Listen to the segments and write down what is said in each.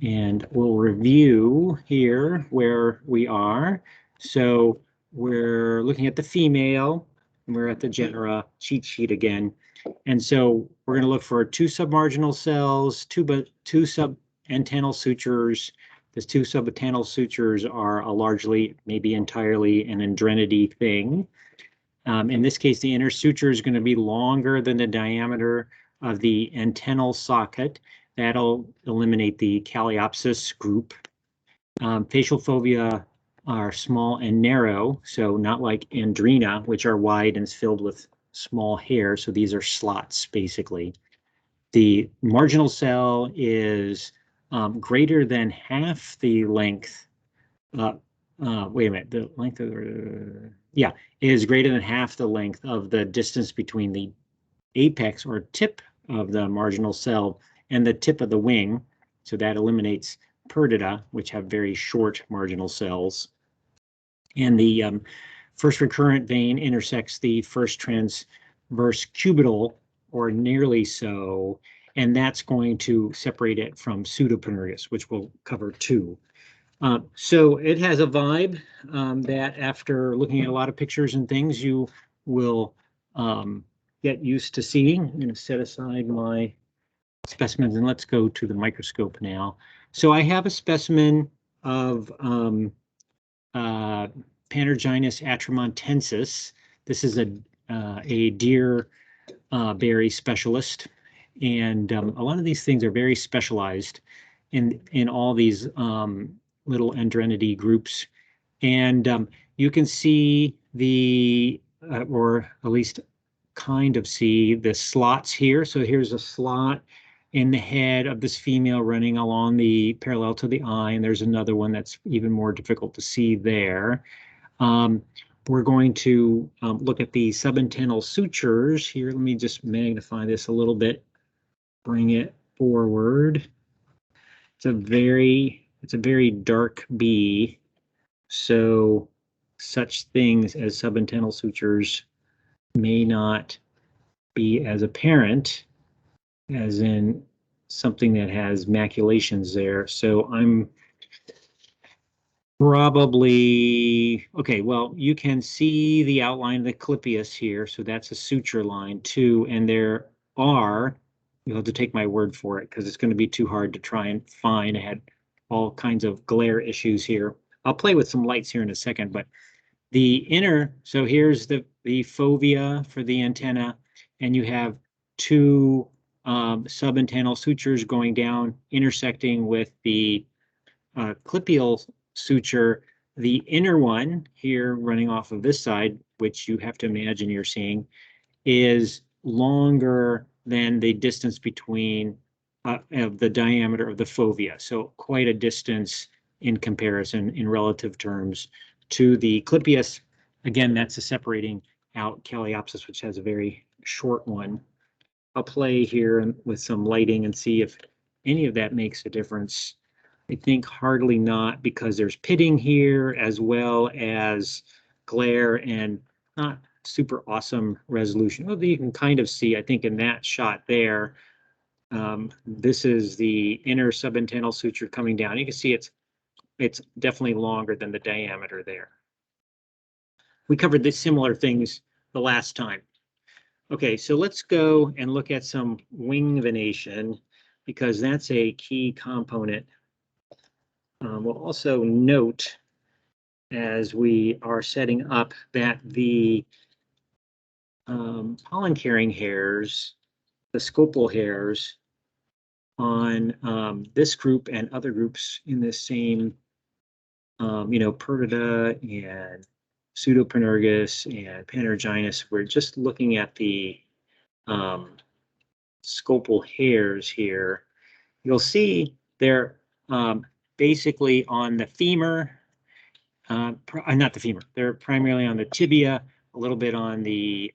And we'll review here where we are. So we're looking at the female, and we're at the genera cheat sheet again. And so we're going to look for two submarginal cells, two subantennal sutures. The two subantennal sutures are a largely, maybe entirely, an Andrenidae thing. In this case, the inner suture is going to be longer than the diameter of the antennal socket. That'll eliminate the calcaratus group. Facial fovea are small and narrow, so not like Andrena, which are wide and filled with small hair. So these are slots, basically. The marginal cell is greater than half the length. Wait a minute, the length of yeah, is greater than half the length of the distance between the apex or tip of the marginal cell and the tip of the wing. So that eliminates Perdita, which have very short marginal cells. And the first recurrent vein intersects the first transverse cubital, or nearly so, and that's going to separate it from Pseudopanurgus, which we'll cover too. So it has a vibe that after looking at a lot of pictures and things, you will get used to seeing. I'm going to set aside my specimens and let's go to the microscope now. So I have a specimen of Panurginus atramontensis. This is a deer berry specialist, and a lot of these things are very specialized in all these little Andrenidae groups. And you can see the, or at least kind of see the slots here. So here's a slot in the head of this female running along the parallel to the eye, and there's another one that's even more difficult to see there. We're going to look at the subantennal sutures here. Let me just magnify this a little bit, bring it forward. It's a very dark B, so such things as subantennal sutures may not be as apparent as in something that has maculations there. So I'm probably, okay, well, you can see the outline of the clypeus here, so that's a suture line too, and there are, you'll have to take my word for it because it's going to be too hard to try and find. I had all kinds of glare issues here. I'll play with some lights here in a second, but the inner, so here's the fovea for the antenna, and you have two subantennal sutures going down, intersecting with the clypeal suture. The inner one here running off of this side, which you have to imagine you're seeing, is longer than the distance between of the diameter of the fovea. So quite a distance in comparison in relative terms to the clypeus. Again, that's a separating out calcaratus, which has a very short one. I'll play here with some lighting and see if any of that makes a difference. I think hardly not, because there's pitting here as well as glare and not super awesome resolution. Well, you can kind of see, I think in that shot there, this is the inner subantennal suture coming down. You can see it's definitely longer than the diameter there. We covered the similar things the last time. Okay, so let's go and look at some wing venation, because that's a key component. We'll also note, as we are setting up, that the pollen-carrying hairs, the scopal hairs on this group and other groups in this same, Perdita and Pseudopanurgus and Panurginus, we're just looking at the scopal hairs here. You'll see they're basically on the femur, not the femur, they're primarily on the tibia, a little bit on the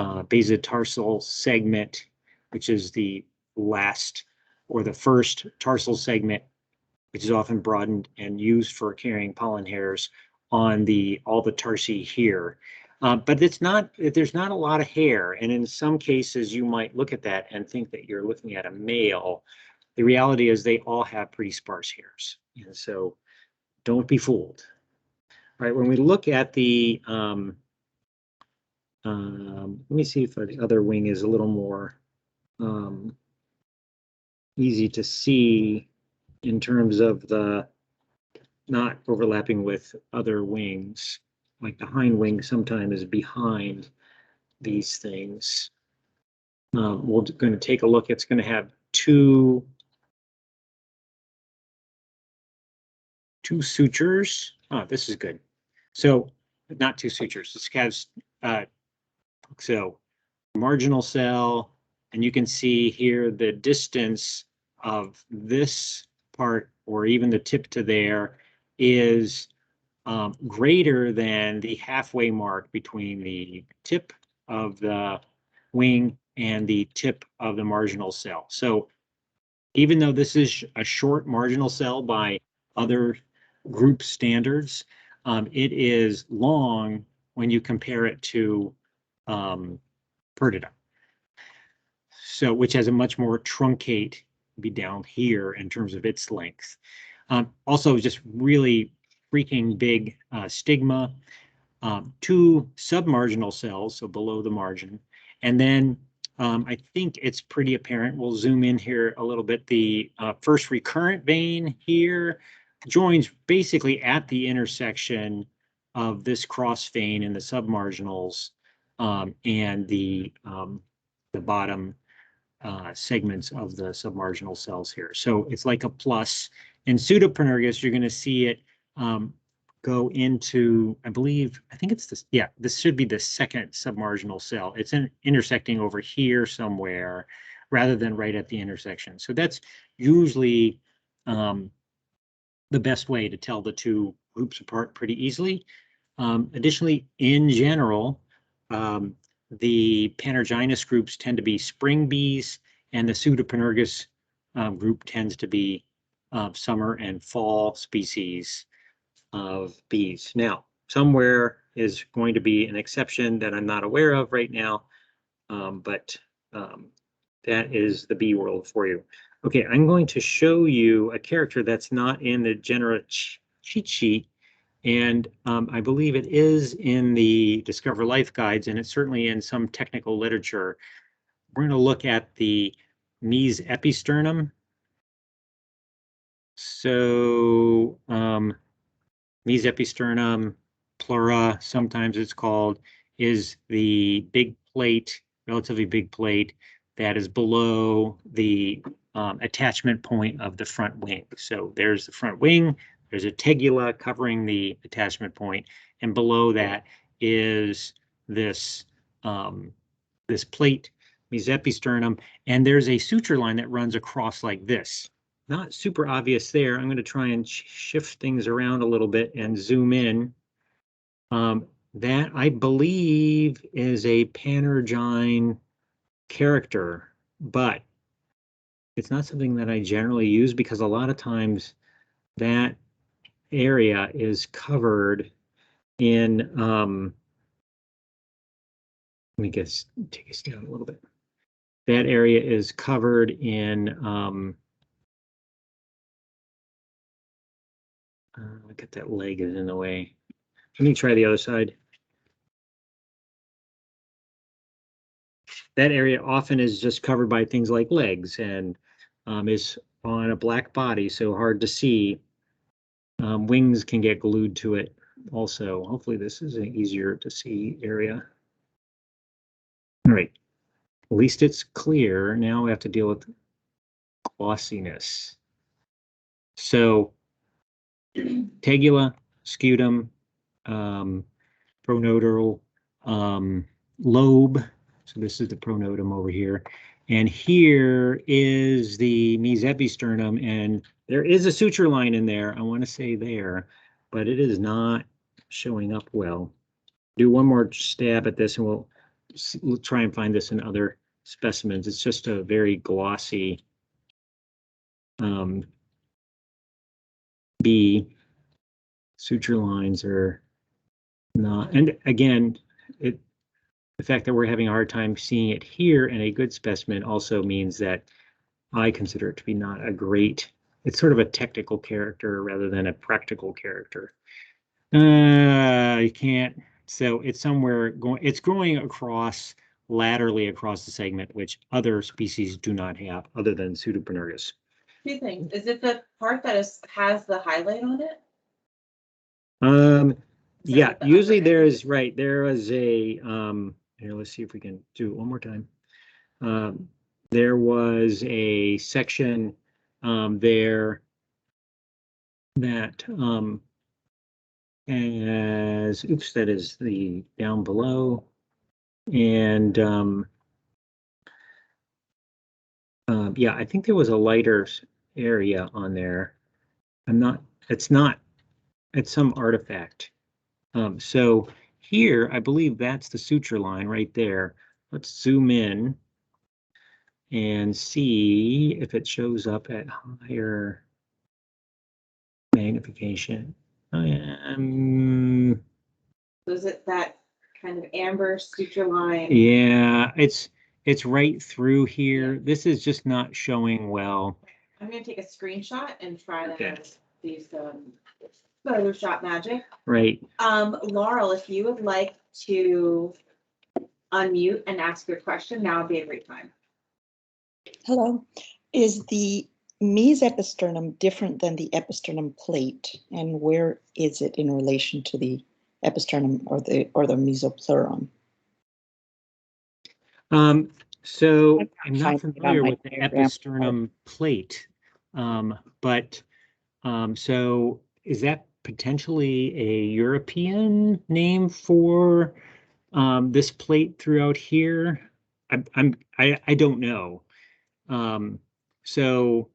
basitarsal segment, which is the last or the first tarsal segment, which is often broadened and used for carrying pollen hairs on all the tarsi here. But there's not a lot of hair. And in some cases, you might look at that and think that you're looking at a male. The reality is they all have pretty sparse hairs. And so don't be fooled. All right, when we look at the, let me see if the other wing is a little more easy to see in terms of the not overlapping with other wings. Like the hind wing sometimes is behind these things. We're going to take a look. It's going to have two sutures. Oh, this is good. So not two sutures. This has so marginal cell, and you can see here the distance of this part, or even the tip to there, is greater than the halfway mark between the tip of the wing and the tip of the marginal cell. So even though this is a short marginal cell by other group standards, it is long when you compare it to Perdita. So, which has a much more truncate, be down here in terms of its length. Also, just really freaking big stigma, two submarginal cells, so below the margin. And then I think it's pretty apparent, we'll zoom in here a little bit, the first recurrent vein here joins basically at the intersection of this cross vein in the submarginals and the bottom segments of the submarginal cells here. So it's like a plus. In Pseudopanurgus, you're going to see it go into, I think it's this, yeah, this should be the second submarginal cell. It's intersecting over here somewhere rather than right at the intersection. So that's usually the best way to tell the two groups apart pretty easily. Additionally, in general, the Panurginus groups tend to be spring bees, and the Pseudopanurgus group tends to be summer and fall species of bees. Now, somewhere is going to be an exception that I'm not aware of right now, but that is the bee world for you. Okay, I'm going to show you a character that's not in the Genera cheat sheet, and I believe it is in the Discover Life guides, and it's certainly in some technical literature. We're going to look at the Mies episternum. So Mies episternum, pleura, sometimes it's called, is the big plate, relatively big plate, that is below the attachment point of the front wing. So there's the front wing, there's a tegula covering the attachment point, and below that is this this plate, Mies episternum, and there's a suture line that runs across like this. Not super obvious there. I'm going to try and shift things around a little bit and zoom in. That I believe is a Panurgine character, but it's not something that I generally use because a lot of times that area is covered in, let me take us down a little bit. That area is covered in, look at that leg is in the way. Let me try the other side. That area often is just covered by things like legs and is on a black body, so hard to see. Wings can get glued to it also. Hopefully this is an easier to see area. All right, at least it's clear. Now we have to deal with glossiness. So tegula, scutum, pronotal lobe. So this is the pronotum over here. And here is the Mies episternum, and there is a suture line in there, I want to say there, but it is not showing up well. Do one more stab at this and we'll try and find this in other specimens. It's just a very glossy bee. Suture lines are not, and again, the fact that we're having a hard time seeing it here in a good specimen also means that I consider it to be not a great, it's sort of a technical character rather than a practical character. You can't, so it's somewhere going, it's growing across, laterally across the segment, which other species do not have other than Pseudopanurgus. Two things. Is it the part that has the highlight on it? Yeah, usually there is, right, there is a, here, let's see if we can do it one more time. There was a section there that as, oops, that is the down below. And yeah, I think there was a lighter area on there. It's not, it's some artifact. So here, I believe that's the suture line right there. Let's zoom in and see if it shows up at higher magnification. Was it that kind of amber suture line? Yeah, it's right through here. Yeah. This is just not showing well. I'm going to take a screenshot and try to do some Photoshop magic. Right. Laurel, if you would like to unmute and ask your question, now would be a great time. Hello. Is the mesopisternum different than the episternum plate, and where is it in relation to the episternum or the mesopleuron? So I'm not familiar with the episternum plate, but so is that potentially a European name for this plate throughout here? I don't know. So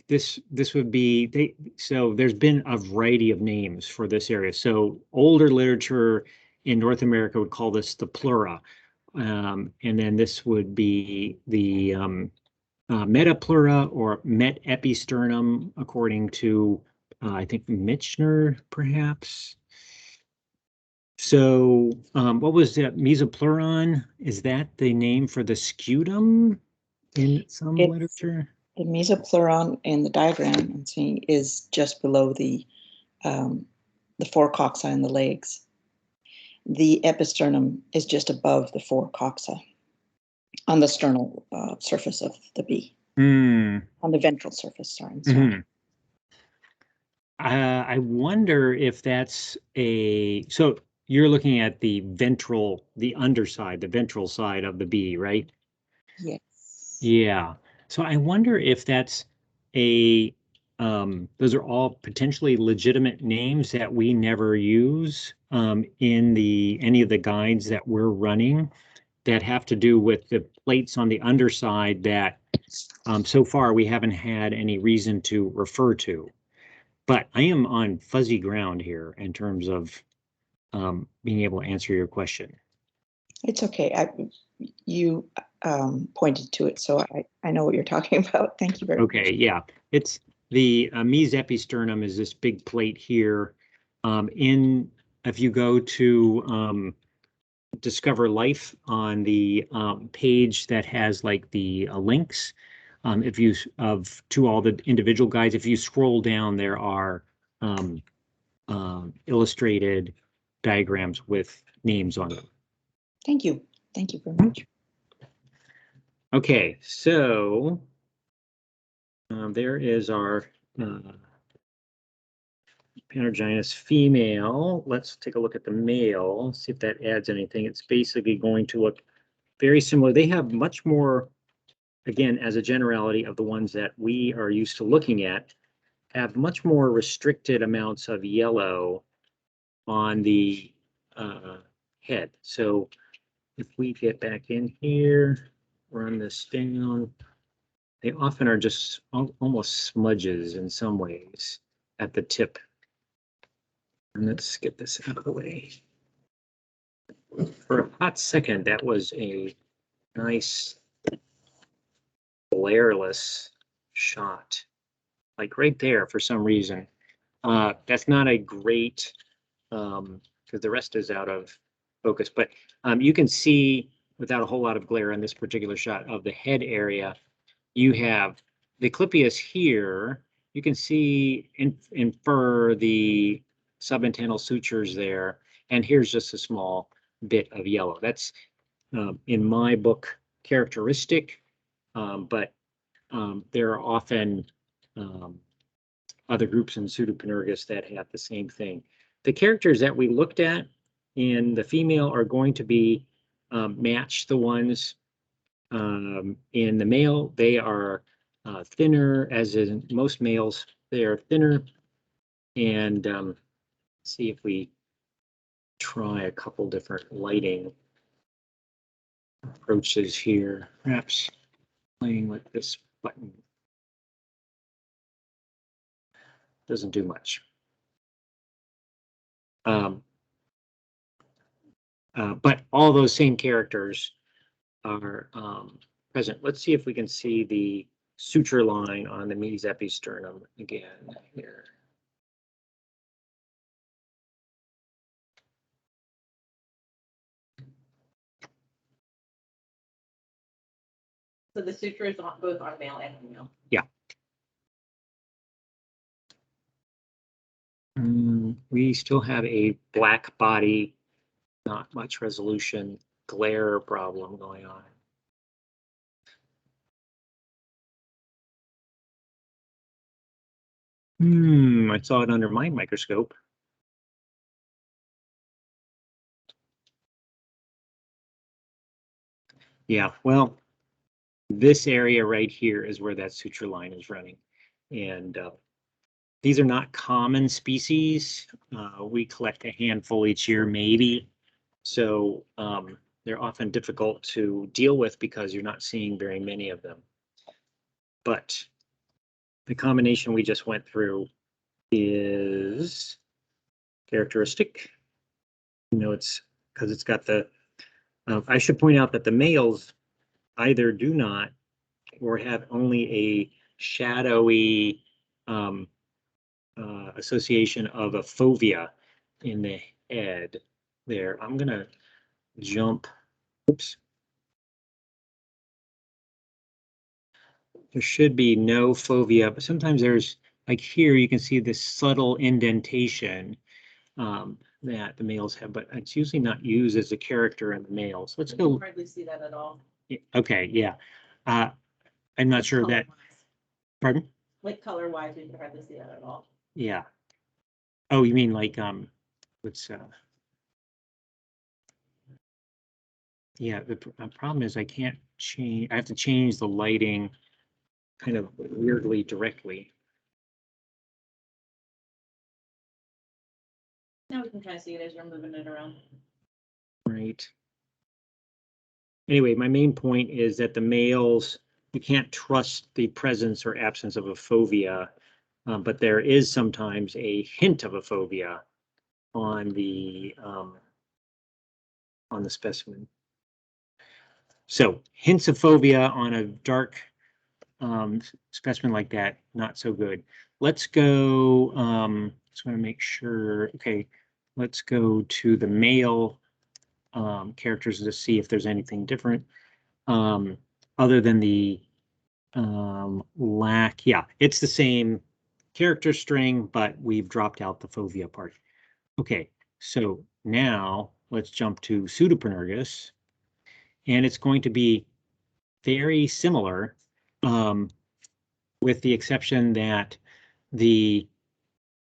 this would be so there's been a variety of names for this area. So older literature in North America would call this the pleura. And then this would be the metapleura or metepisternum, according to I think Michener, perhaps. So what was that? Mesopleuron? Is that the name for the scutum in some literature? The mesopleuron in the diagram I'm seeing is just below the forecocci and the legs. The episternum is just above the forecocci on the sternal surface of the bee. On the ventral surface, sorry. I wonder if that's so you're looking at the ventral, the underside, the ventral side of the bee, right? Yes. Yeah. So I wonder if that's those are all potentially legitimate names that we never use in any of the guides that we're running that have to do with the plates on the underside that so far we haven't had any reason to refer to. But I am on fuzzy ground here in terms of being able to answer your question. It's okay. You pointed to it, so I know what you're talking about. Thank you very much. Okay, yeah. It's the mesopisternum is this big plate here. If you go to Discover Life on the page that has like the links, to all the individual guides, if you scroll down, there are illustrated diagrams with names on them. Thank you. Thank you very much. Okay, so there is our Panurginus female. Let's take a look at the male, see if that adds anything. It's basically going to look very similar. They have much more, again, as a generality of the ones that we are used to looking at, have much more restricted amounts of yellow on the head. So if we get back in here, run this down, they often are just almost smudges in some ways at the tip. And let's get this out of the way. For a hot second, that was a nice glareless shot, like right there for some reason. That's not a great, because the rest is out of focus, but you can see without a whole lot of glare on this particular shot of the head area, you have the clypeus here. You can see infer the subantennal sutures there, and here's just a small bit of yellow. That's in my book characteristic, but there are often other groups in Pseudopanurgus that have the same thing. The characters that we looked at in the female are going to be match the ones in the male. They are thinner, as in most males, they are thinner. And see if we try a couple different lighting approaches here, perhaps playing with this button. Doesn't do much. But all those same characters are present. Let's see if we can see the suture line on the meatus episternum again here. So the suture is on both on male and female. Yeah. We still have a black body, not much resolution, glare problem going on. I saw it under my microscope. Yeah, well, this area right here is where that suture line is running. And these are not common species. We collect a handful each year, maybe. So they're often difficult to deal with because you're not seeing very many of them. But the combination we just went through is characteristic. You know, it's because it's got the, I should point out that the males either do not or have only a shadowy association of a fovea in the head there. I'm gonna jump, oops. There should be no fovea, but sometimes there's, like here, you can see this subtle indentation that the males have, but it's usually not used as a character in the males. Let's go. Hardly see that at all. Okay, yeah. I'm not sure that, pardon? Like color wise, we can hardly see that at all. Yeah. Oh, you mean like, what's, yeah, the problem is I can't change, I have to change the lighting kind of weirdly directly. Now we can kind of see it as you're moving it around. Right. Anyway, my main point is that the males, you can't trust the presence or absence of a fovea, but there is sometimes a hint of a fovea on the specimen. So hints of fovea on a dark specimen like that, not so good. Let's go, just want to make sure, okay, let's go to the male characters to see if there's anything different other than the lack. Yeah, it's the same character string, but we've dropped out the fovea part. Okay, so now let's jump to Pseudopanurgus, and it's going to be very similar, with the exception that the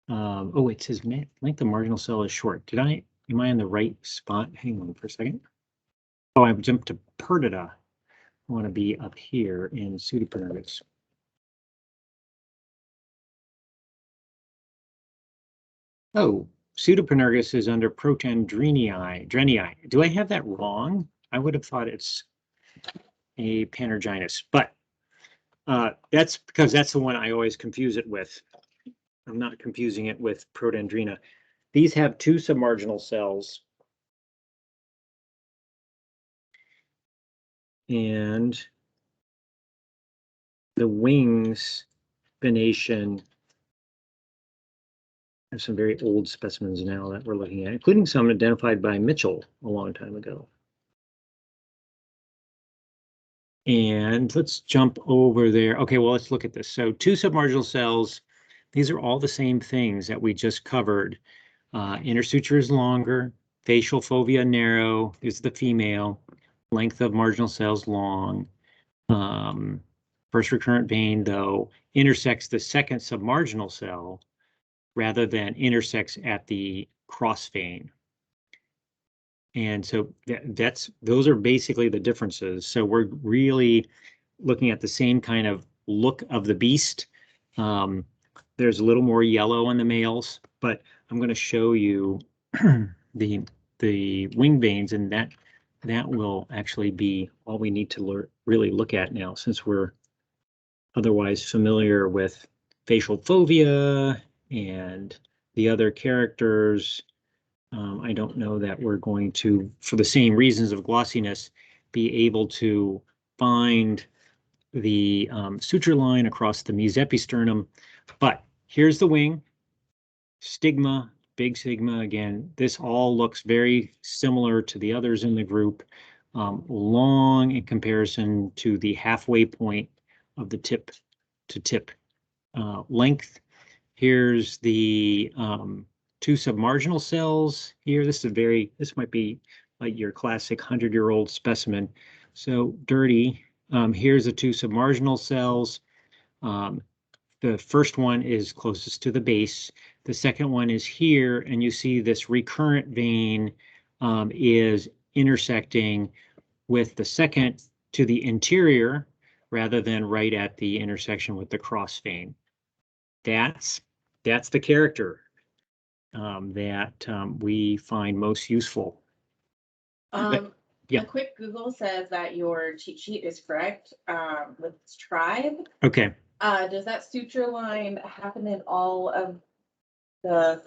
oh, it says length of marginal cell is short. Am I in the right spot? Hang on for a second. Oh, I've jumped to Perdita. I want to be up here in Pseudopanurgus. Oh, Pseudopanurgus is under Protandrenii. Do I have that wrong? I would have thought it's a Panurginus, but that's because that's the one I always confuse it with. I'm not confusing it with Protandrena. These have two submarginal cells. And the wings venation. There's some very old specimens now that we're looking at, including some identified by Mitchell a long time ago. And let's jump over there. Okay, well, let's look at this. So 2 submarginal cells, these are all the same things that we just covered. Intersuture is longer, facial fovea narrow, is the female, length of marginal cells long. First recurrent vein, though, intersects the second submarginal cell rather than intersects at the cross vein. And so those are basically the differences. So we're really looking at the same kind of look of the beast. There's a little more yellow on the males, but I'm going to show you the wing veins, and that will actually be all we need to really look at now, since we're otherwise familiar with facial fovea and the other characters. I don't know that we're going to, for the same reasons of glossiness, be able to find the suture line across the mesopisternum. But here's the wing, stigma, big sigma again. This all looks very similar to the others in the group, long in comparison to the halfway point of the tip to tip length. Here's the 2 submarginal cells here. This might be like your classic 100-year-old specimen. So dirty. Here's the 2 submarginal cells. The first one is closest to the base. The second one is here, and you see this recurrent vein is intersecting with the second to the interior rather than right at the intersection with the cross vein. That's the character that we find most useful. Yeah. A quick Google says that your cheat sheet is correct with tribe. Okay. Does that suture line happen in all of the?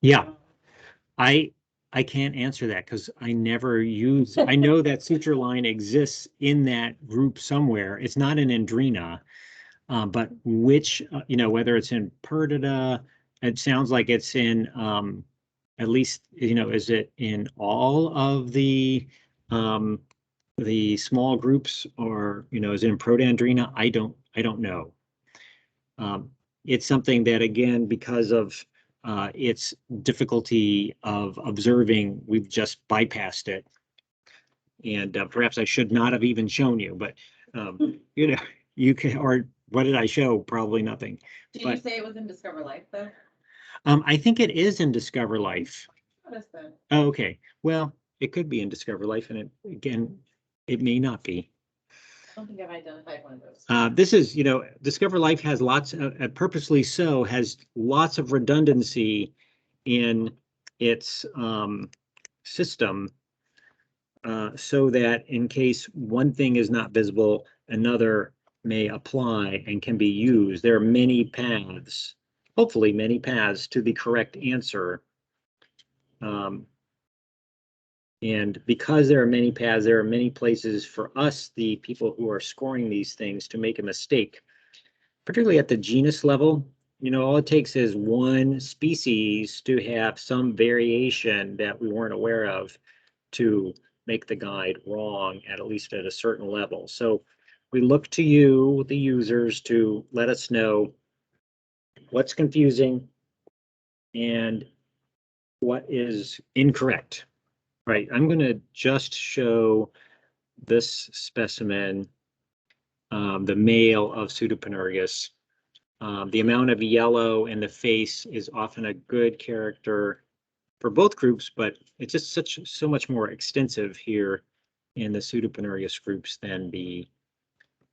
Yeah, I can't answer that because I never use. I know that suture line exists in that group somewhere. It's not in Andrena, but which whether it's in Perdita, it sounds like it's in at least is it in all of the small groups, or is it in Protandrena? I don't know. It's something that, again, because of its difficulty of observing, we've just bypassed it. And perhaps I should not have even shown you, but you can, or what did I show? Probably nothing. Did you say it was in Discover Life though? I think it is in Discover Life. What is that? Oh, okay. Well, it could be in Discover Life, and it may not be. I don't think I've identified one of those. This is, Discover Life has lots of, purposely so, has lots of redundancy in its system, so that in case one thing is not visible, another may apply and can be used. There are many paths, hopefully many paths to the correct answer. And because there are many paths, there are many places for us, the people who are scoring these things, to make a mistake, particularly at the genus level. All it takes is one species to have some variation that we weren't aware of to make the guide wrong, at least at a certain level. So we look to you, the users, to let us know what's confusing and what is incorrect. Right, I'm going to just show this specimen, the male of Pseudopanurgus. The amount of yellow in the face is often a good character for both groups, but it's just so much more extensive here in the Pseudopanurgus groups than the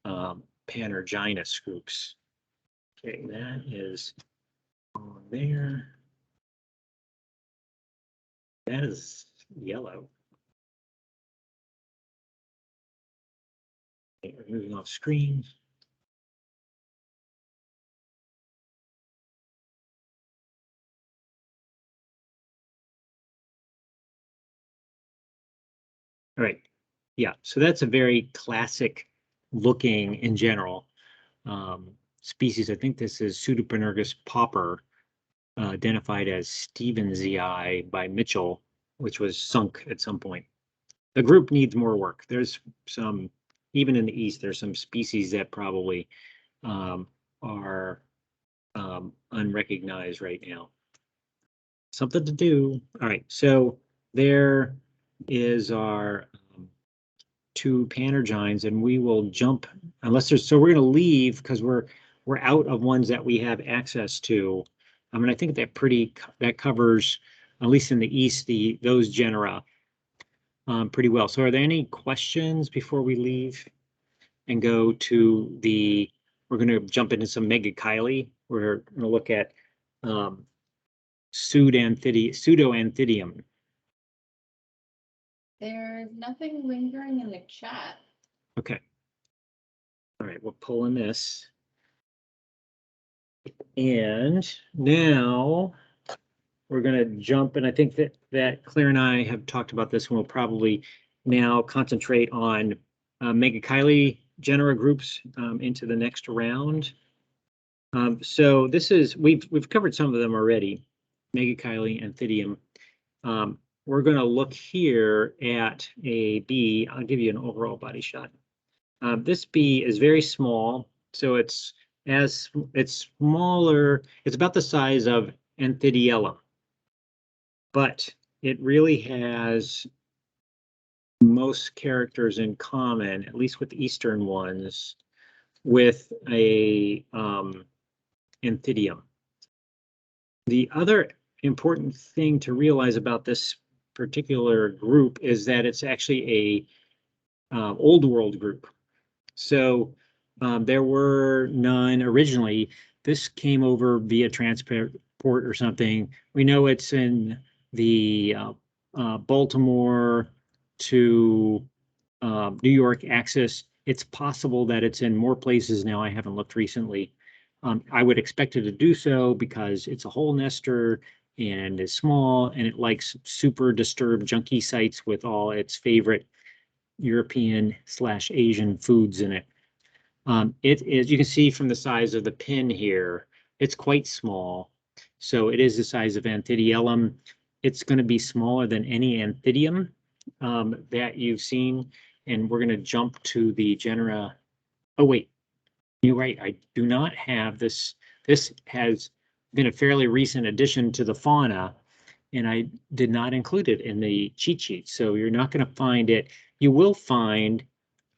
Panurginus groups. Okay, that is on there. That is yellow. Okay, we're moving off screen. All right. Yeah, so that's a very classic looking, in general, species. I think this is Pseudopanurgus pauper, identified as Stevensii by Mitchell, which was sunk at some point. The group needs more work. There's some, even in the east, there's some species that probably are unrecognized right now. Something to do. All right, so there is our two Panurgines, and we will jump unless there's. So we're going to leave because we're out of ones that we have access to. I mean, I think that covers, at least in the east, those genera pretty well. So are there any questions before we leave and go to the? We're going to jump into some megachile. We're going to look at Psuedoanthidiellum. There's nothing lingering in the chat. Okay. All right, we're pulling this. And now we're going to jump, and I think that Claire and I have talked about this, and we'll probably now concentrate on megachile genera groups into the next round. So this is, we've covered some of them already, megachile, Anthidium. We're going to look here at a bee. I'll give you an overall body shot. This bee is very small, so it's smaller. It's about the size of Anthidiellum, but it really has most characters in common, at least with the eastern ones, with a Anthidium. The other important thing to realize about this particular group is that it's actually a old world group. So there were none originally. This came over via transport or something. We know it's in the Baltimore to New York axis. It's possible that it's in more places now. I haven't looked recently. I would expect it to do so because it's a hole nester and is small, and it likes super disturbed junky sites with all its favorite European/Asian foods in it. It is, you can see from the size of the pin here, it's quite small. So it is the size of Anthidiellum. It's going to be smaller than any Anthidium that you've seen. And we're going to jump to the genera. Oh, wait, you're right. I do not have this. This has been a fairly recent addition to the fauna, and I did not include it in the cheat sheet. So you're not going to find it. You will find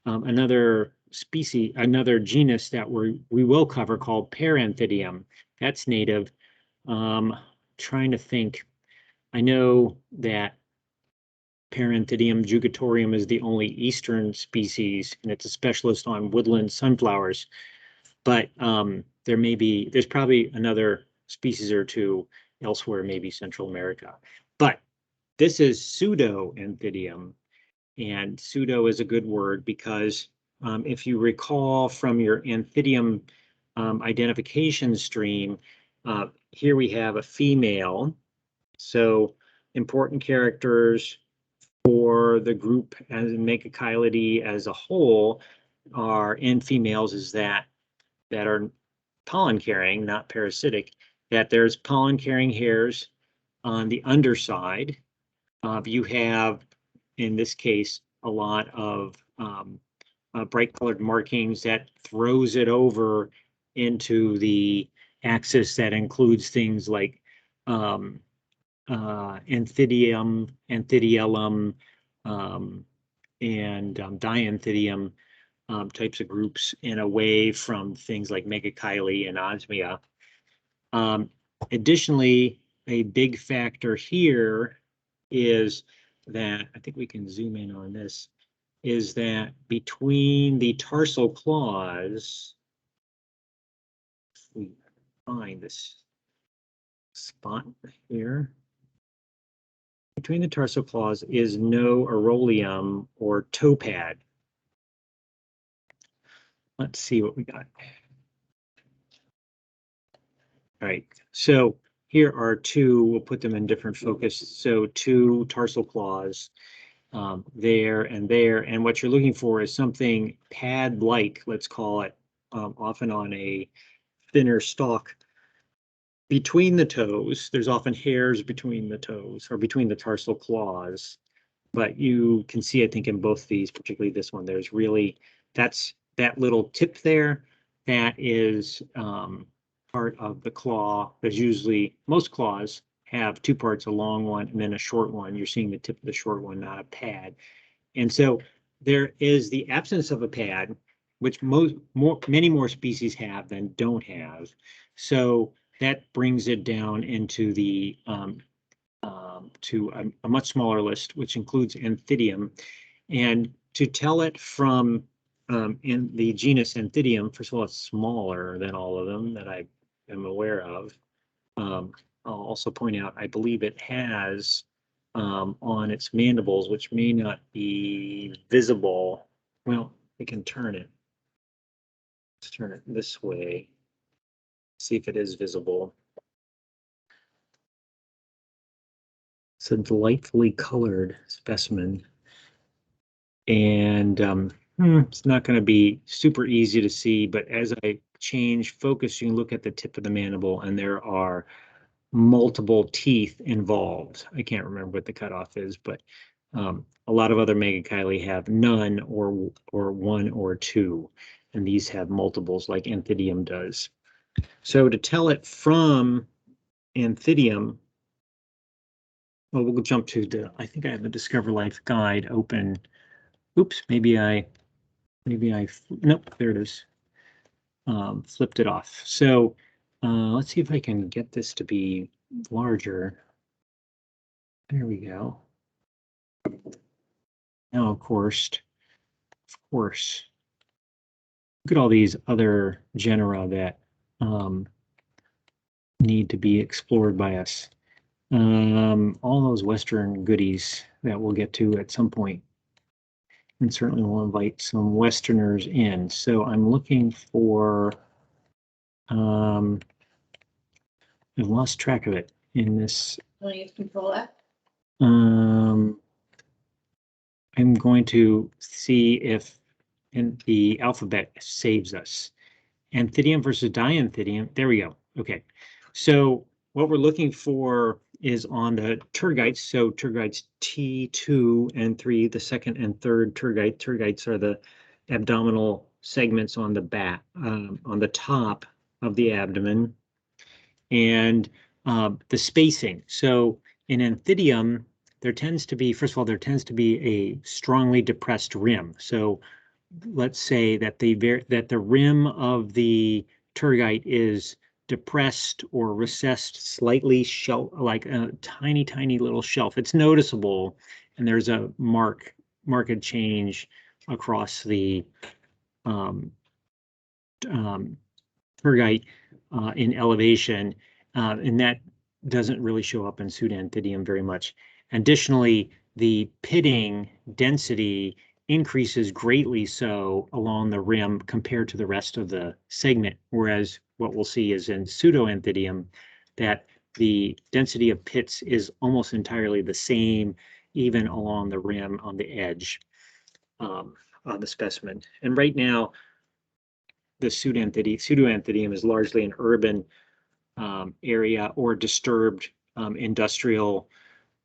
another species, another genus that we will cover called Paranthidium. That's native. Trying to think. I know that Paranthidium jugatorium is the only eastern species, and it's a specialist on woodland sunflowers. But there's probably another species or two elsewhere, maybe Central America. But this is Psuedoanthidium, and pseudo is a good word because if you recall from your Anthidium identification stream, here we have a female. So important characters for the group as megachilidae as a whole are in females is that are pollen carrying, not parasitic, that there's pollen carrying hairs on the underside. You have, in this case, a lot of bright colored markings that throws it over into the axis that includes things like Anthidium, Anthidiellum, and Dianthidium types of groups, and away from things like megachile and osmia. Additionally, a big factor here is that, I think we can zoom in on this, is that between the tarsal claws, if we find this spot here, between the tarsal claws is no aurolium or toe pad. Let's see what we got. All right, so here are two, we'll put them in different focus. So two tarsal claws there and there. And what you're looking for is something pad-like, let's call it, often on a thinner stalk. Between the toes, there's often hairs between the toes or between the tarsal claws. But you can see, I think, in both these, particularly this one, there's really that's that little tip there. That is part of the claw. There's usually, most claws have two parts, a long one and then a short one. You're seeing the tip of the short one, not a pad. And so there is the absence of a pad, which many more species have than don't have. So that brings it down into the to a much smaller list, which includes Anthidium. And to tell it from in the genus Anthidium, first of all, it's smaller than all of them that I am aware of. I'll also point out, I believe it has on its mandibles, which may not be visible. Well, we can turn it. Let's turn it this way. See if it is visible. It's a delightfully colored specimen. And it's not going to be super easy to see, but as I change focus, you can look at the tip of the mandible and there are multiple teeth involved. I can't remember what the cutoff is, but a lot of other megachile have none or one or two, and these have multiples like Anthidium does. So to tell it from Anthidium, well, we'll jump to the, I think I have the Discover Life guide open. Oops, maybe I, nope, there it is. Flipped it off. So let's see if I can get this to be larger. There we go. Now, of course, look at all these other genera that need to be explored by us. All those Western goodies that we'll get to at some point. And certainly we'll invite some Westerners in. So I'm looking for, I've lost track of it in this. Want to use Control F? I'm going to see if the alphabet saves us. Anthidium versus Dianthidium. There we go. Okay. So what we're looking for is on the tergites. So tergites T2 and 3, the second and third tergite. Tergites are the abdominal segments on the back, on the top of the abdomen, and the spacing. So in Anthidium, there tends to be, first of all, there tends to be a strongly depressed rim. So let's say that the rim of the tergite is depressed or recessed slightly, like a tiny little shelf. It's noticeable, and there's a marked change across the tergite in elevation, and that doesn't really show up in Psuedoanthidium very much. Additionally, the pitting density increases greatly so along the rim compared to the rest of the segment, whereas what we'll see is in Psuedoanthidium that the density of pits is almost entirely the same, even along the rim on the edge of the specimen. And right now, the Psuedoanthidium is largely an urban area or disturbed industrial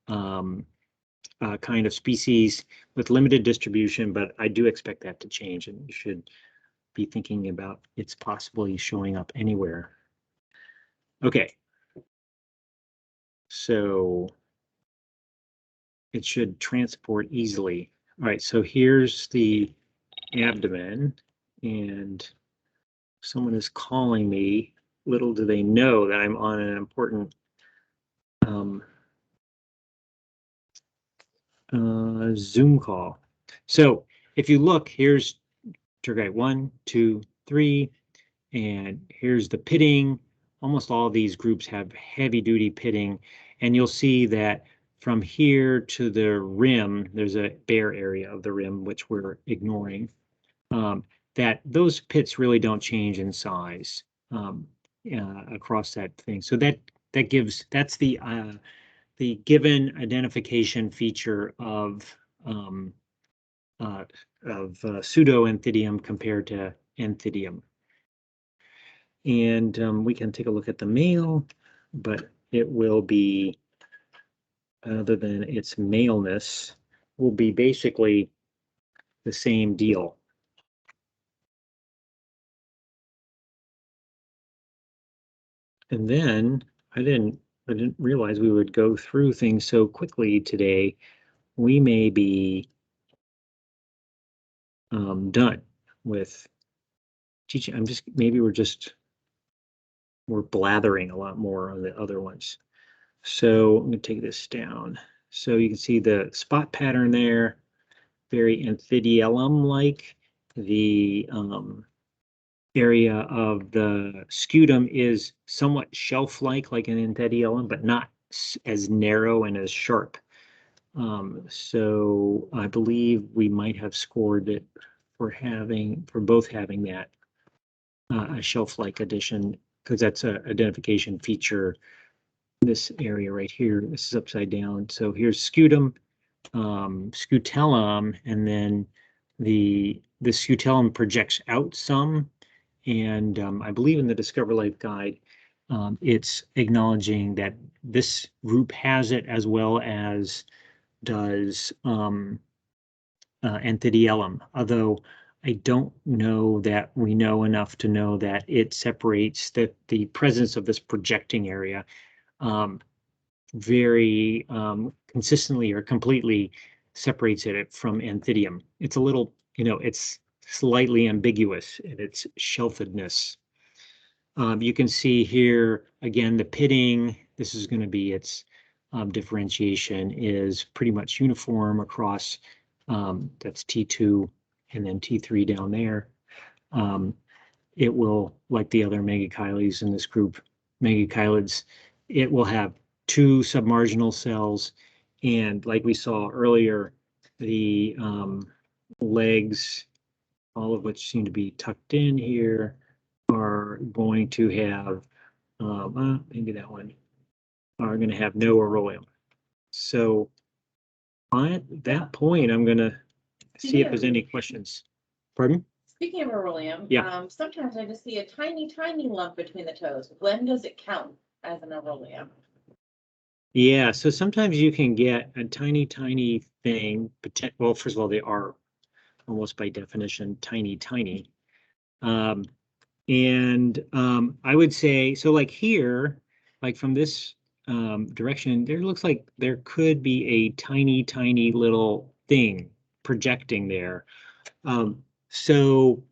kind of species with limited distribution, but I do expect that to change, and you should be thinking about it's possibly showing up anywhere. Okay, so it should transport easily. All right, so here's the abdomen, and someone is calling me. Little do they know that I'm on an important Zoom call. So if you look, here's tergite 1, 2, 3, and here's the pitting. Almost all of these groups have heavy duty pitting, and you'll see that from here to the rim, there's a bare area of the rim, which we're ignoring, that those pits really don't change in size across that thing. So that's the given identification feature of Psuedoanthidium compared to Anthidium. And we can take a look at the male, but it will be, other than its maleness, will be basically the same deal. And then I didn't realize we would go through things so quickly today. We may be done with teaching. Maybe we're blathering a lot more on the other ones. So I'm going to take this down. So you can see the spot pattern there, very Anthidiellum-like. The area of the scutum is somewhat shelf-like, like an Anthidiellum, but not as narrow and as sharp. So I believe we might have scored it for both having that a shelf-like addition, because that's an identification feature. This area right here, this is upside down. So here's scutum, scutellum, and then the scutellum projects out some. And I believe in the Discover Life Guide, it's acknowledging that this group has it, as well as does Anthidiellum, although I don't know that we know enough to know that it separates the presence of this projecting area very consistently or completely separates it from Anthidium. It's a little, it's slightly ambiguous in its shelfedness. You can see here, again, the pitting. This is going to be its differentiation is pretty much uniform across, that's T2 and then T3 down there. It will, like the other megachiles in this group, megachilids, it will have two submarginal cells, and like we saw earlier, the legs, all of which seem to be tucked in here, are going to have, maybe that one, are going to have no aurolium. So at that point, I'm going to see if there's any questions. Pardon? Speaking of aurolium, Yeah. sometimes I just see a tiny, tiny lump between the toes. When does it count as an aurolium? Yeah, so sometimes you can get a tiny, tiny thing. Well, first of all, they are almost by definition tiny, tiny. And I would say, so like here, like from this direction, there looks like there could be a tiny, tiny little thing projecting there. So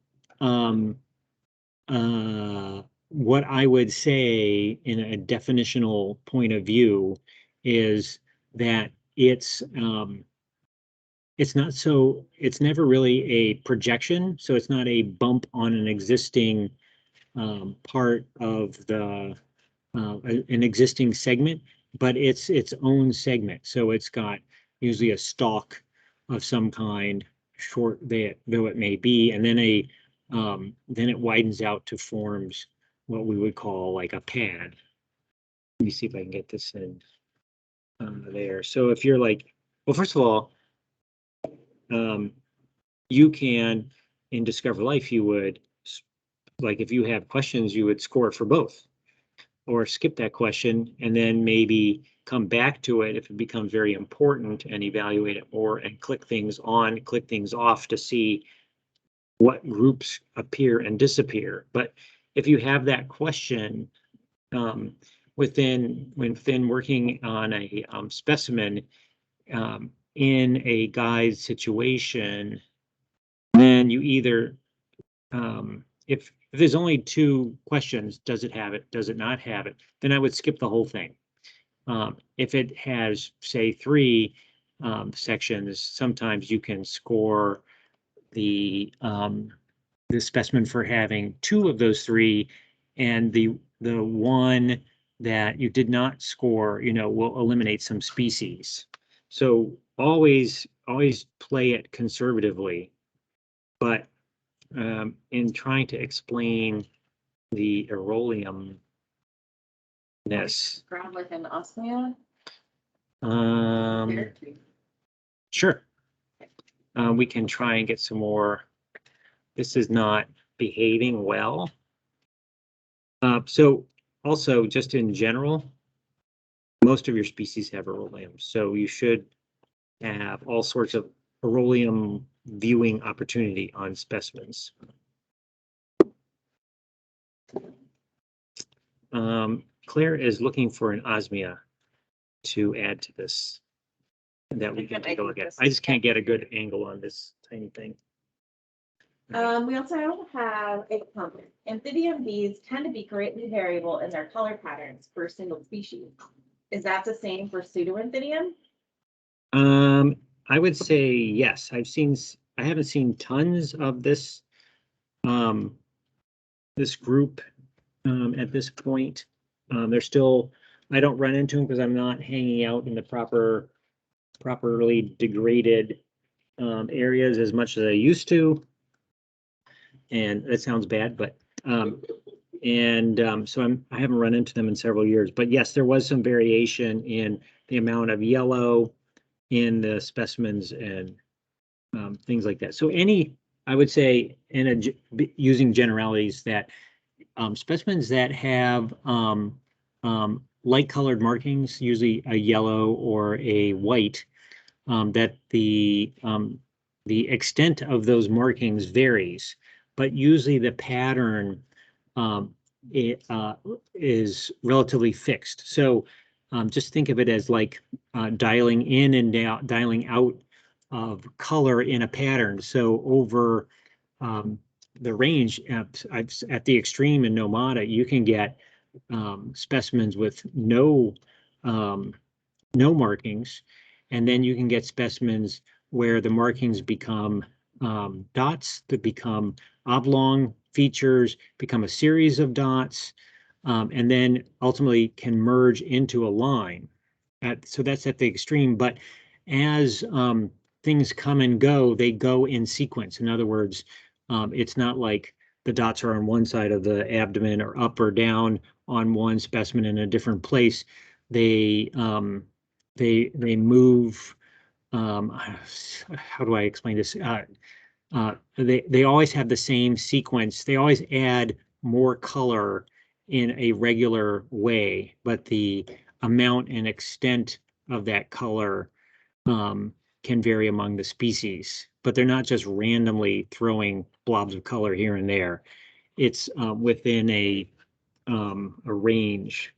what I would say in a definitional point of view is that it's not so, it's never really a projection, so it's not a bump on an existing part of the an existing segment, but it's its own segment. So it's got usually a stalk of some kind, short though it may be, and then then it widens out to forms what we would call like a pad. Let me see if I can get this in there. So if you're like, well, first of all, you can, in Discover Life, you would, like if you have questions, you would score for both, or skip that question and then maybe come back to it if it becomes very important and evaluate it more, and click things on, click things off to see what groups appear and disappear. But if you have that question within working on a specimen in a guide situation, then you either if there's only two questions, does it have it, does it not have it, then I would skip the whole thing. If it has, say, three sections, sometimes you can score the specimen for having two of those three, and the one that you did not score, will eliminate some species. So always play it conservatively, but in trying to explain the aurolium-ness. Ground like an osmia? Sure. We can try and get some more. This is not behaving well. So also, just in general, most of your species have aurolium, so you should have all sorts of aurolium viewing opportunity on specimens. Claire is looking for an osmia to add to this. And that we can take a look at. I just can't get a good angle on this tiny thing. We also have a comment. Amphibian bees tend to be greatly variable in their color patterns for a single species. Is that the same for Pseudoanthidiellum? I would say yes. I haven't seen tons of this this group at this point. They're still, I don't run into them because I'm not hanging out in the properly degraded areas as much as I used to. And that sounds bad, but so I haven't run into them in several years. But yes, there was some variation in the amount of yellow in the specimens and things like that. So I would say, using generalities, that specimens that have light colored markings, usually a yellow or a white, that the extent of those markings varies, but usually the pattern is relatively fixed. So just think of it as like dialing in and dialing out of color in a pattern. So over the range at the extreme in Nomata, you can get specimens with no markings, and then you can get specimens where the markings become dots that become oblong features, become a series of dots, and then ultimately can merge into a line. So that's at the extreme, but as things come and go, they go in sequence. In other words, it's not like the dots are on one side of the abdomen or up or down on one specimen in a different place. They move. How do I explain this? They always have the same sequence. They always add more color in a regular way, but the amount and extent of that color can vary among the species. But they're not just randomly throwing blobs of color here and there. It's within a range.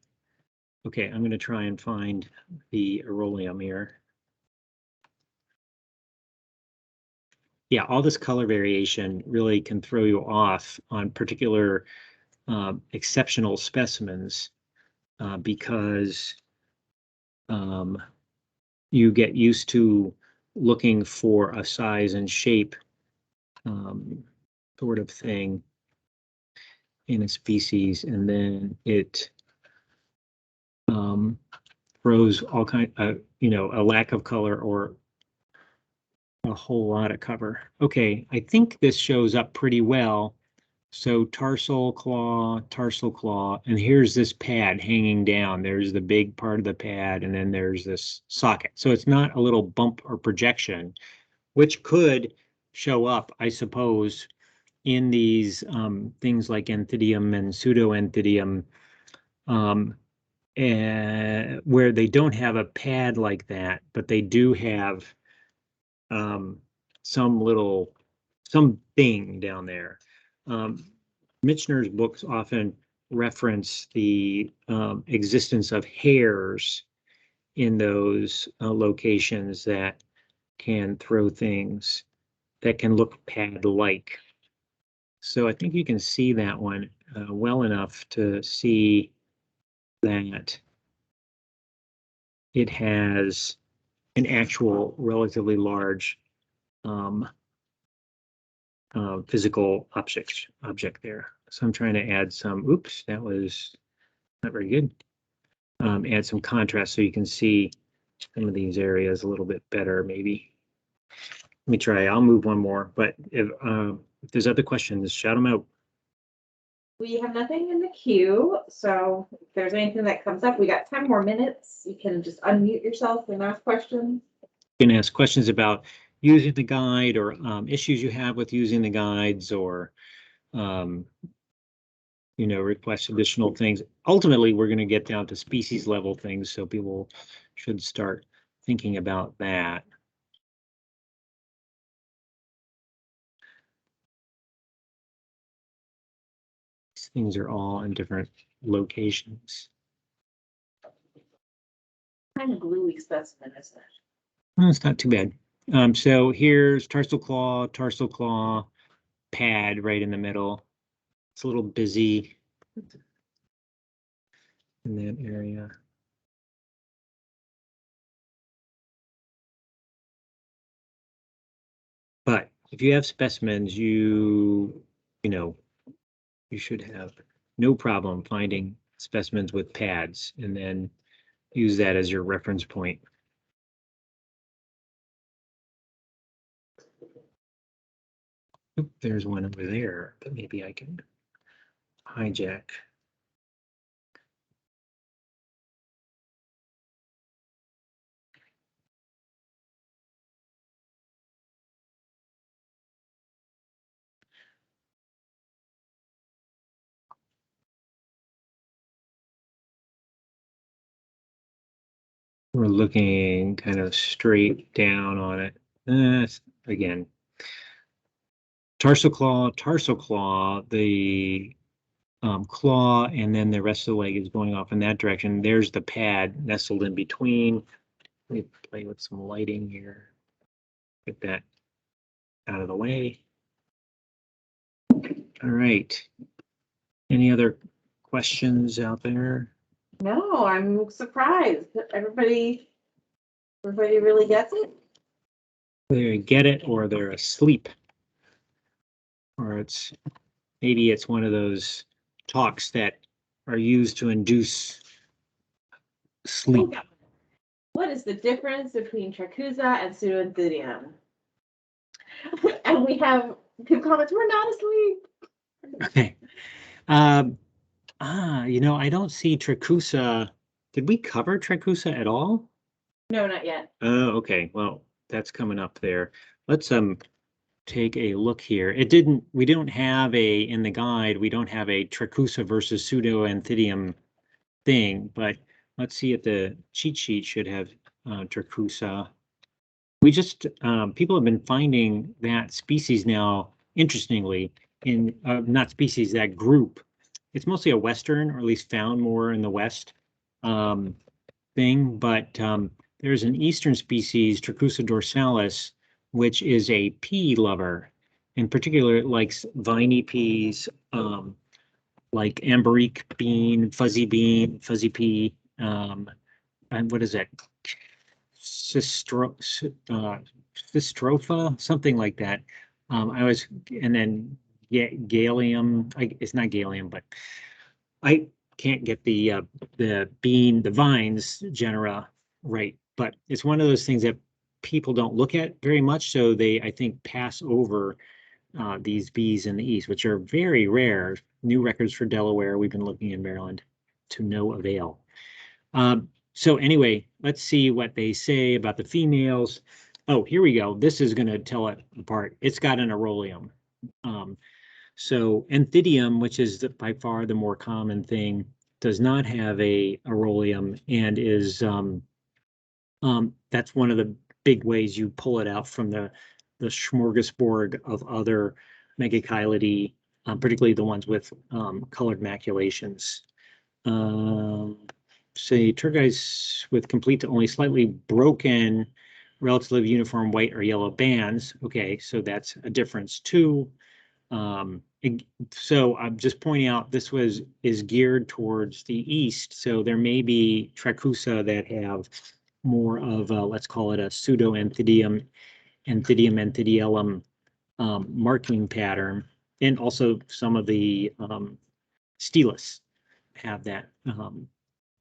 Okay, I'm going to try and find the Aurolium here. Yeah, all this color variation really can throw you off on particular exceptional specimens because you get used to looking for a size and shape sort of thing in a species, and then it throws all kind of, a lack of color or a whole lot of cover. Okay, I think this shows up pretty well. So tarsal claw, and here's this pad hanging down. There's the big part of the pad, and then there's this socket. So it's not a little bump or projection, which could show up, I suppose, in these things like Anthidium and Pseudoanthidiellum, where they don't have a pad like that, but they do have something down there. Michener's books often reference the existence of hairs in those locations that can throw things that can look pad-like. So I think you can see that one well enough to see that it has an actual relatively large physical object there. So I'm trying to add some, oops, that was not very good. Add some contrast so you can see some of these areas a little bit better, maybe. Let me try, I'll move one more, but if there's other questions, shout them out. We have nothing in the queue, so if there's anything that comes up, we got 10 more minutes. You can just unmute yourself and ask questions. You can ask questions about using the guide or issues you have with using the guides, or request additional things. Ultimately, we're going to get down to species level things, so people should start thinking about that. These things are all in different locations. Kind of gluey specimen, isn't it? Well, it's not too bad. So here's tarsal claw, pad right in the middle. It's a little busy in that area. But if you have specimens, you know, you should have no problem finding specimens with pads and then use that as your reference point. Oop, there's one over there, but maybe I can hijack. We're looking kind of straight down on it. Again, tarsal claw, the claw, and then the rest of the leg is going off in that direction. There's the pad nestled in between. Let me play with some lighting here. Get that out of the way. All right. Any other questions out there? No, I'm surprised. Everybody really gets it? They get it, or they're asleep, or maybe it's one of those talks that are used to induce sleep. Okay. What is the difference between Tracusa and Pseudoanthidiellum? And we have people comments, we're not asleep. Okay. I don't see Tracusa. Did we cover Tracusa at all? No, not yet. Oh, okay. Well, that's coming up there. Let's take a look here. We don't have in the guide, we don't have a Tracusa versus Pseudoanthidium thing, but let's see if the cheat sheet should have Tracusa. We just, people have been finding that species now, interestingly, in, not species, that group. It's mostly a Western, or at least found more in the West thing, but there's an Eastern species, Tracusa dorsalis, which is a pea lover. In particular, it likes viney peas, like amberique bean, fuzzy pea, and what is that? Cystropha, something like that. And then Galium, it's not Galium, but I can't get the vines genera right, but it's one of those things that people don't look at very much, so they, I think, pass over these bees in the East, which are very rare. New records for Delaware, we've been looking in Maryland, to no avail. So anyway, let's see what they say about the females. Oh, here we go. This is going to tell it apart. It's got an aurolium. So Anthidium, which is by far the more common thing, does not have a aurolium, and is that's one of the big ways you pull it out from the smorgasbord of other Megachilidae, particularly the ones with colored maculations. Say tergites with complete to only slightly broken, relatively uniform white or yellow bands. Okay, so that's a difference too. So I'm just pointing out this is geared towards the east, so there may be Tracusa that have more of a, let's call it a Pseudoanthidiellum marking pattern, and also some of the Stelis have that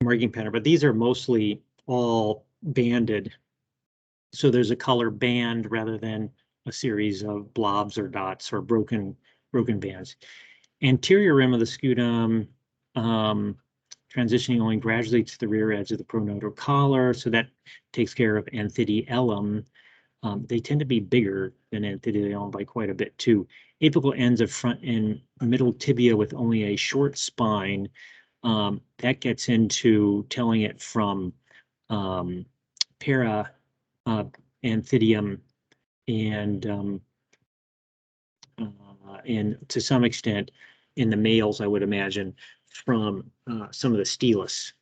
marking pattern, but these are mostly all banded, so there's a color band rather than a series of blobs or dots or broken bands. Anterior rim of the scutum, transitioning only gradually to the rear edge of the pronotal collar, so that takes care of Anthidiellum. They tend to be bigger than Anthidiellum by quite a bit too. Apical ends of front and middle tibia with only a short spine. That gets into telling it from para Anthidium and to some extent in the males, I would imagine, from some of the Stelis.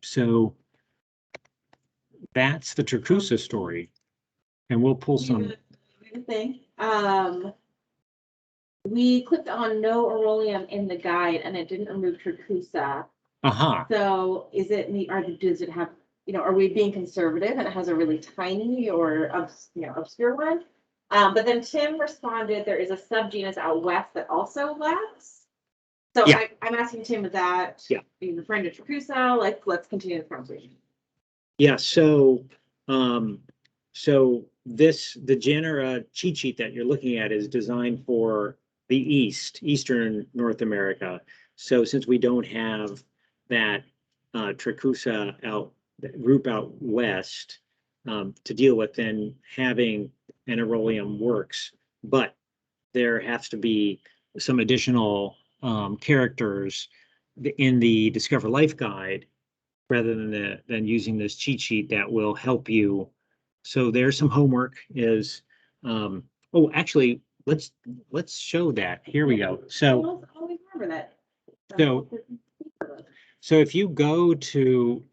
So that's the Tracusa story. And we'll pull some. Thing. We clicked on no aurolium in the guide and it didn't remove Tracusa. So is it or does it have, are we being conservative and it has a really tiny or obscure one? But then Tim responded, there is a subgenus out west that also lacks. So yeah. I'm asking Tim, is that being referring to Tracusa? Like, let's continue this conversation. Yeah, so the Genera cheat sheet that you're looking at is designed for the Eastern North America. So since we don't have that Tracusa group out west to deal with, then having an aurolium works. But there has to be some additional characters in the Discover Life guide rather than using this cheat sheet that will help you. So there's some homework is, actually, let's show that. Here we go. So, always remember that. So if you go to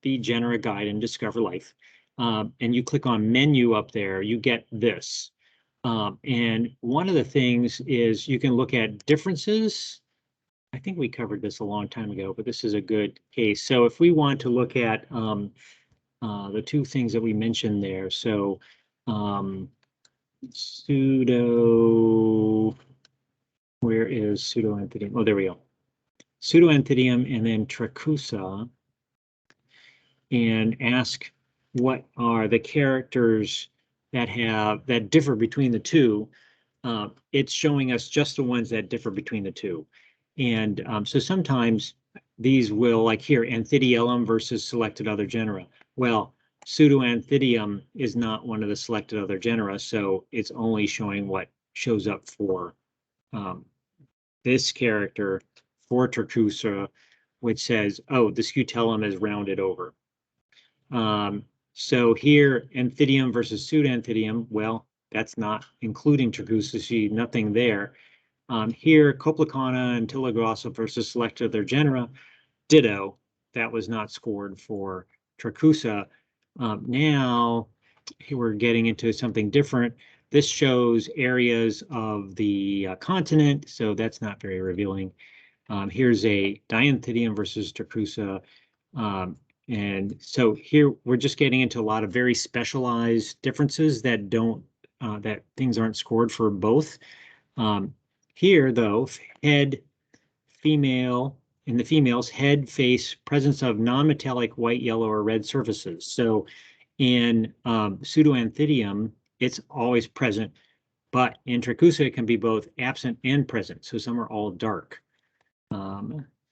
the Genera guide and Discover Life, and you click on menu up there, you get this. And one of the things is you can look at differences. I think we covered this a long time ago, but this is a good case. So if we want to look at the two things that we mentioned there, so where is Psuedoanthidiellum? Oh, there we go. Psuedoanthidiellum and then Tracusa, and ask what are the characters that differ between the two. It's showing us just the ones that differ between the two. And so sometimes these will, like here, Anthidiellum versus selected other genera. Well, Pseudoanthidiellum is not one of the selected other genera, so it's only showing what shows up for this character for Tracusa, which says, oh, the scutellum is rounded over. So here, Anthidium versus Pseudoanthidiellum, well, that's not including Tracusa, so nothing there. Here, Coplicana and Tilligrossa versus selected other genera, ditto, that was not scored for Tracusa. Now, here we're getting into something different. This shows areas of the continent, so that's not very revealing. Here's a Dianthidium versus Tracusa. And so here we're just getting into a lot of very specialized differences that that things aren't scored for both. Here, though, head, female, in the females, head, face, presence of non-metallic white, yellow, or red surfaces. So in Pseudoanthidiellum, it's always present, but in Tracusa, it can be both absent and present. So some are all dark.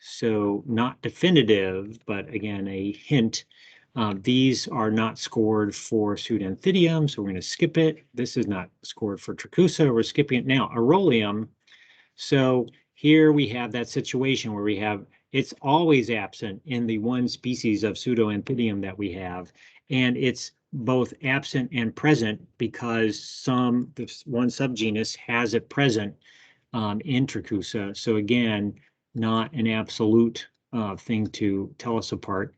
So not definitive, but again, a hint. These are not scored for Pseudoanthidiellum, so we're going to skip it. This is not scored for Tracusa. We're skipping it now. Aurolium. So here we have that situation where it's always absent in the one species of Pseudoanthidiellum that we have, and it's both absent and present because this one subgenus has it present in Tracusa. So again, not an absolute thing to tell us apart.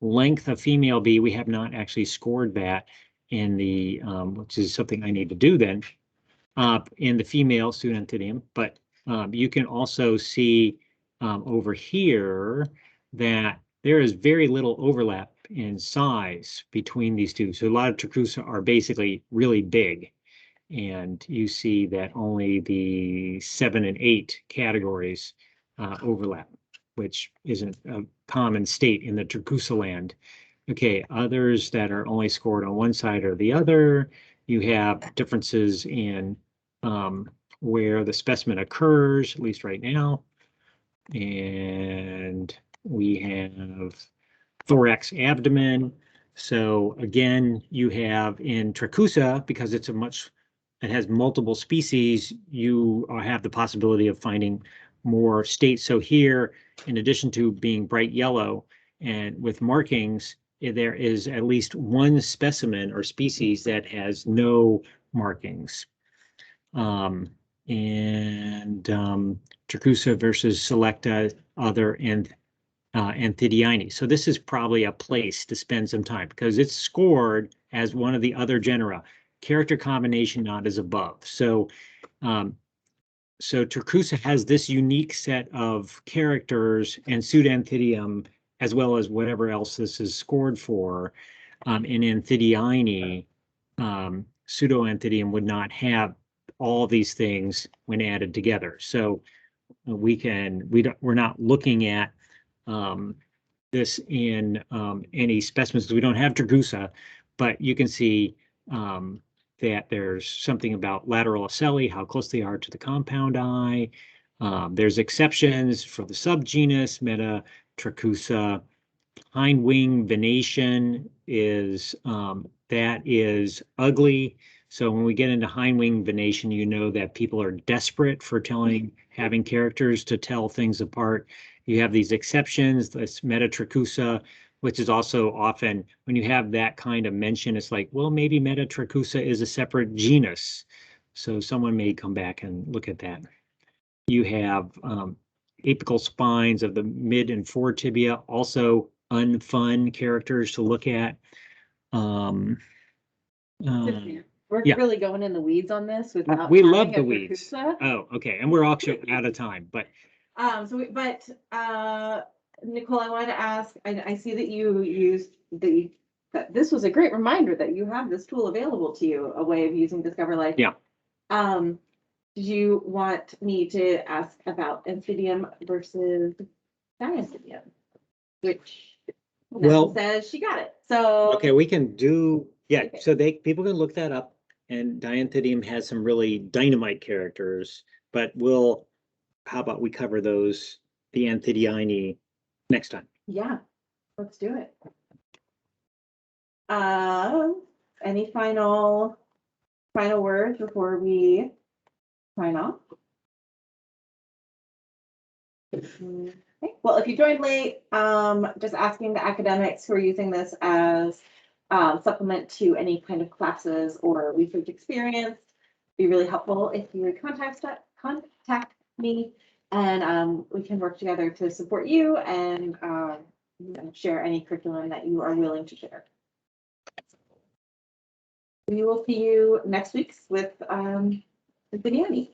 Length of female bee, we have not actually scored that in the, which is something I need to do then, in the female Pseudoanthidiellum. But you can also see over here that there is very little overlap in size between these two. So a lot of Tracusa are basically really big. And you see that only the 7 and 8 categories overlap, which isn't a common state in the Tracusa land. Okay, others that are only scored on one side or the other, you have differences in where the specimen occurs, at least right now. And we have thorax, abdomen. So again, you have in Tracusa, because it has multiple species, you have the possibility of finding more states. So here, in addition to being bright yellow and with markings, there is at least one specimen or species that has no markings. Tracusa versus selecta other Anthidiellum. So this is probably a place to spend some time because it's scored as one of the other genera. Character combination not as above. So Tracusa has this unique set of characters, and Psuedoanthidiellum, as well as whatever else this is scored for. In Anthidiellum, Psuedoanthidiellum would not have all these things when added together. So we're not looking at this in any specimens because we don't have Tracusa, but you can see that there's something about lateral ocelli, how close they are to the compound eye. There's exceptions for the subgenus Metatracusa. Hind wing venation is that is ugly. So when we get into hind wing venation, you know that people are desperate for having characters to tell things apart. You have these exceptions, this Metatracusa, which is also often, when you have that kind of mention, it's like, well, maybe Metatracusa is a separate genus. So someone may come back and look at that. You have apical spines of the mid and fore tibia, also unfun characters to look at. We're really going in the weeds on this without we love the weeds. Oh, okay. And we're also out of time, but Nicole, I wanted to ask, I see that you used this was a great reminder that you have this tool available to you, a way of using Discover Life. Yeah. Did you want me to ask about Anthidium versus Dianthidium? Which says she got it. So okay, we can do okay. So people can look that up, and Dianthidium has some really dynamite characters, but how about we cover those, the Anthidiellum, next time? Yeah, let's do it. Any final words before we sign off? Okay. Well, if you joined late, just asking the academics who are using this as supplement to any kind of classes or research experience, be really helpful if you would contact me, and we can work together to support you and share any curriculum that you are willing to share. We will see you next week with Anthidiellum.